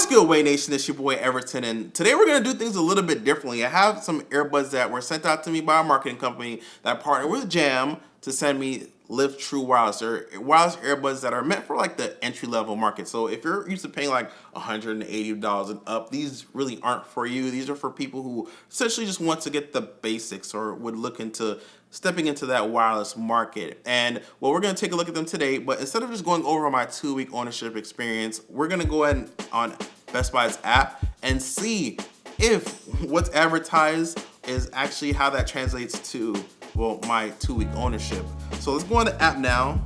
What's good, Way Nation? It's your boy Everton, and today we're gonna do things a little bit differently. I have some earbuds that were sent out to me by a marketing company that partnered with Jam to send me Live True wireless. They're wireless earbuds that are meant for like the entry level market. So if you're used to paying like $180 and up, these really aren't for you. These are for people who essentially just want to get the basics or would look into stepping into that wireless market. And well, we're going to take a look at them today, but instead of just going over my 2-week ownership experience, we're going to go ahead on Best Buy's app and see if what's advertised is actually how that translates to, well, my 2-week ownership. So let's go on the app now.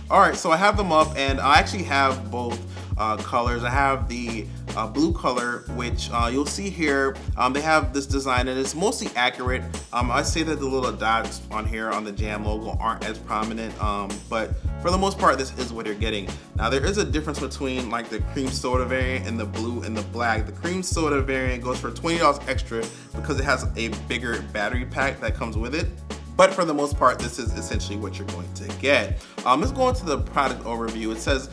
All right, so I have them up, and I actually have both colors. I have the blue color, which you'll see here. They have this design, and it's mostly accurate. I say that the little dots on here on the Jam logo aren't as prominent, but for the most part, this is what you're getting. Now, there is a difference between like the cream soda variant and the blue and the black. The cream soda variant goes for $20 extra because it has a bigger battery pack that comes with it. But for the most part, this is essentially what you're going to get. Let's go into the product overview. It says,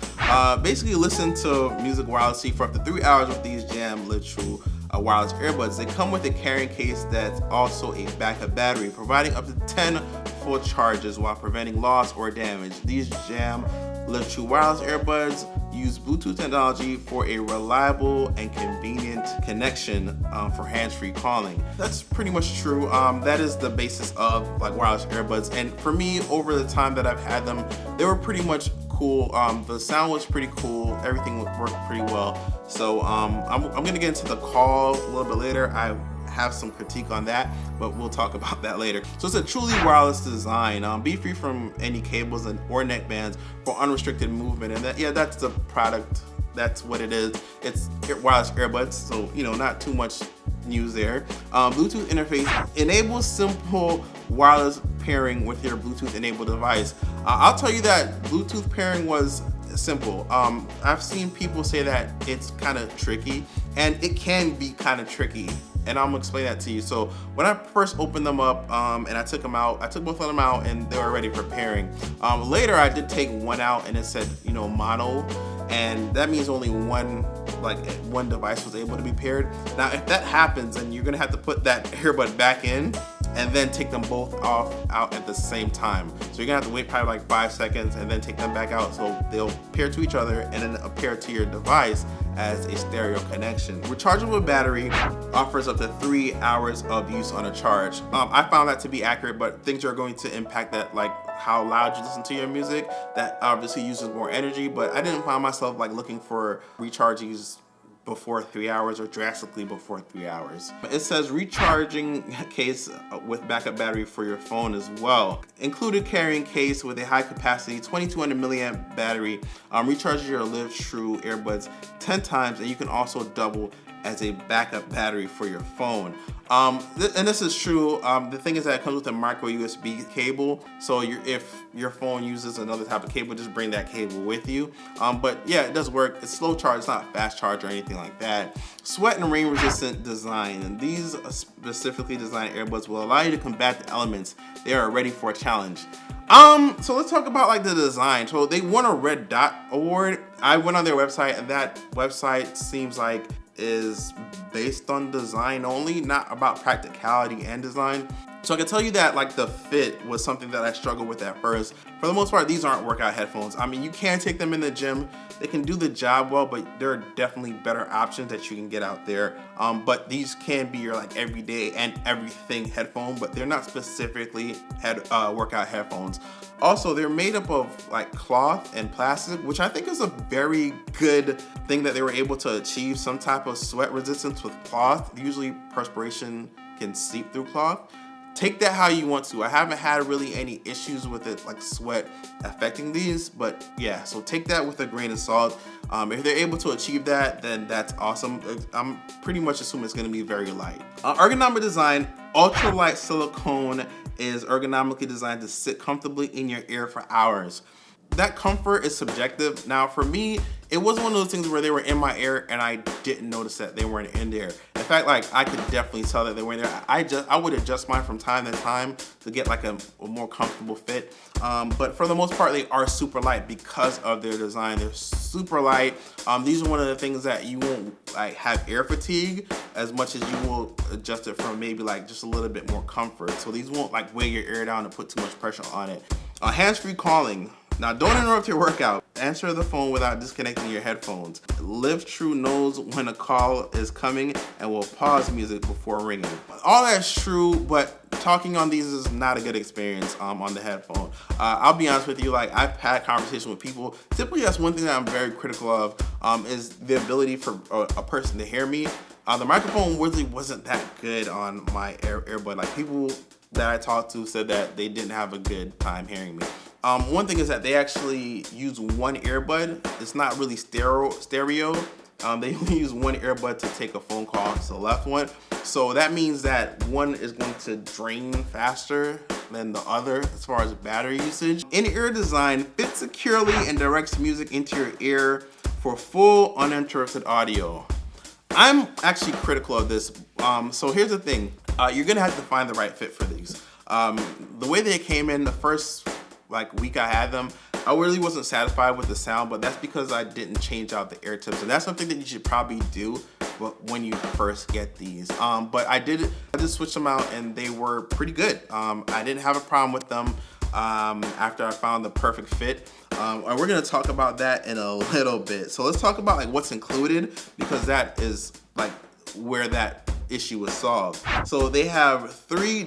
basically listen to music wirelessly for up to 3 hours with these Jam Live True wireless earbuds. They come with a carrying case that's also a backup battery, providing up to 10 full charges while preventing loss or damage. These Jam Live True wireless earbuds use Bluetooth technology for a reliable and convenient connection for hands-free calling. That's pretty much true. That is the basis of like wireless earbuds, and for me, over the time that I've had them, they were pretty much cool. The sound was pretty cool. Everything worked pretty well. So I'm gonna get into the call a little bit later. I have some critique on that, but we'll talk about that later. So it's a truly wireless design. Be free from any cables or neck bands for unrestricted movement. And that's the product. That's what it is. It's wireless earbuds, so not too much news there. Bluetooth interface enables simple wireless pairing with your Bluetooth enabled device. I'll tell you that Bluetooth pairing was simple. I've seen people say that it's kind of tricky, and it can be kind of tricky, and I'm gonna explain that to you. So when I first opened them up and I took both of them out, and they were ready for pairing. Later I did take one out, and it said mono, and that means only one device was able to be paired. Now if that happens, then you're gonna have to put that earbud back in and then take them both out at the same time. So you're gonna have to wait probably like 5 seconds and then take them back out so they'll pair to each other and then pair to your device as a stereo connection. Rechargeable battery offers up to 3 hours of use on a charge. I found that to be accurate, but things are going to impact that, like how loud you listen to your music. That obviously uses more energy, but I didn't find myself like looking for recharges before 3 hours or drastically before 3 hours. It says recharging case with backup battery for your phone as well. Included carrying case with a high capacity 2200 milliamp battery recharges your Live True earbuds 10 times, and you can also double as a backup battery for your phone. And this is true. The thing is that it comes with a micro USB cable, so if your phone uses another type of cable, just bring that cable with you. But yeah, it does work. It's slow charge, it's not fast charge or anything like that. Sweat and rain resistant design, and these specifically designed earbuds will allow you to combat the elements. They are ready for a challenge. So let's talk about like the design. So they won a Red Dot Award. I went on their website, and that website seems like is based on design only, not about practicality and design. So I can tell you that like the fit was something that I struggled with at first. For the most part, these aren't workout headphones. I mean, you can take them in the gym. They can do the job well, but there are definitely better options that you can get out there. But these can be your like everyday and everything headphone, but they're not specifically workout headphones. Also, they're made up of like cloth and plastic, which I think is a very good thing that they were able to achieve some type of sweat resistance with cloth. Usually perspiration can seep through cloth. Take that how you want to. I haven't had really any issues with it, like sweat affecting these, but yeah, so take that with a grain of salt. If they're able to achieve that, then that's awesome. I'm pretty much assuming it's gonna be very light. Ergonomic design, ultralight silicone is ergonomically designed to sit comfortably in your ear for hours. that comfort is subjective. Now for me, it wasn't one of those things where they were in my ear and I didn't notice that they weren't in there. In fact, like I could definitely tell that they were in there. I would adjust mine from time to time to get like a more comfortable fit. But for the most part, they are super light because of their design. They're super light. These are one of the things that you won't like have ear fatigue as much as you will adjust it from maybe like just a little bit more comfort. So these won't like weigh your ear down and put too much pressure on it. Hands-free calling. Now, don't interrupt your workout. Answer the phone without disconnecting your headphones. Live True knows when a call is coming and will pause music before ringing. All that's true, but talking on these is not a good experience on the headphone. I'll be honest with you, like I've had conversations with people. Typically, that's one thing that I'm very critical of is the ability for a person to hear me. The microphone really wasn't that good on my earbud. Like people that I talked to said that they didn't have a good time hearing me. One thing is that they actually use one earbud. It's not really stereo. They only use one earbud to take a phone call to the left one. So that means that one is going to drain faster than the other as far as battery usage. In-ear design fits securely and directs music into your ear for full uninterrupted audio. I'm actually critical of this. So here's the thing. You're gonna have to find the right fit for these. The way they came in the first week I had them, I really wasn't satisfied with the sound, but that's because I didn't change out the ear tips. And that's something that you should probably do when you first get these. But I just switched them out and they were pretty good. I didn't have a problem with them after I found the perfect fit. And we're gonna talk about that in a little bit. So let's talk about like what's included, because that is like where that issue was solved. So they have three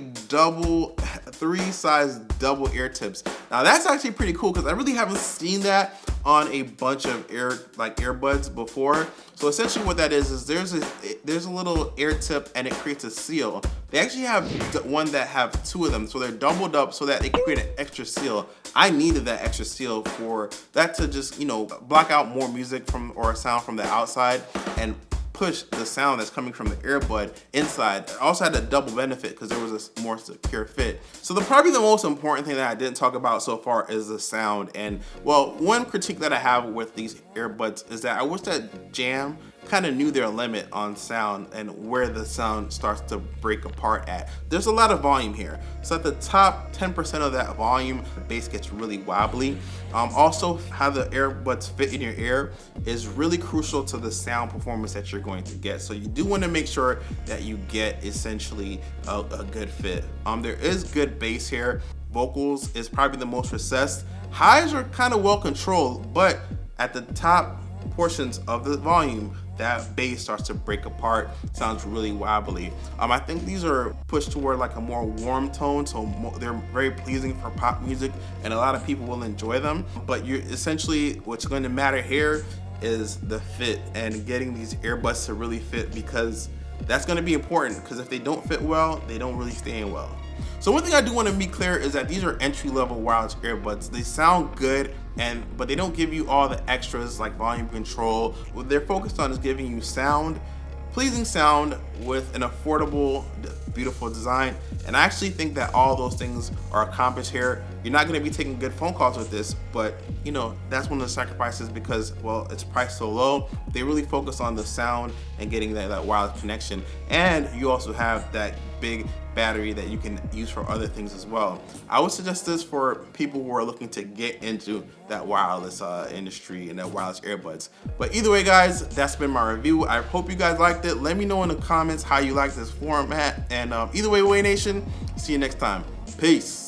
size double ear tips. Now that's actually pretty cool because I really haven't seen that on a bunch of earbuds before. So essentially what that is there's a little ear tip and it creates a seal. They actually have one that have two of them, so they're doubled up so that they can create an extra seal. I needed that extra seal for that to just, block out more music or sound from the outside and push the sound that's coming from the earbud inside. It also had a double benefit because there was a more secure fit. So probably the most important thing that I didn't talk about so far is the sound. And well, one critique that I have with these earbuds is that I wish that Jam kind of knew their limit on sound and where the sound starts to break apart at. There's a lot of volume here. So at the top 10% of that volume, the bass gets really wobbly. Also, how the earbuds fit in your ear is really crucial to the sound performance that you're going to get. So you do want to make sure that you get essentially a good fit. There is good bass here. Vocals is probably the most recessed. Highs are kind of well controlled, but at the top portions of the volume, that bass starts to break apart, sounds really wobbly. I think these are pushed toward like a more warm tone, so they're very pleasing for pop music and a lot of people will enjoy them. But essentially what's going to matter here is the fit and getting these earbuds to really fit, because that's going to be important, because if they don't fit well, they don't really stay in well. So one thing I do want to be clear is that these are entry-level wireless earbuds. They sound good, but they don't give you all the extras like volume control. What they're focused on is giving you sound, pleasing sound with an affordable, beautiful design. And I actually think that all those things are accomplished here. You're not going to be taking good phone calls with this, but that's one of the sacrifices because, well, it's priced so low. They really focus on the sound and getting that wireless connection. And you also have that big battery that you can use for other things as well. I would suggest this for people who are looking to get into that wireless industry and that wireless earbuds. But either way, guys, that's been my review. I hope you guys liked it. Let me know in the comments how you like this format. And either way, Way Nation, see you next time. Peace.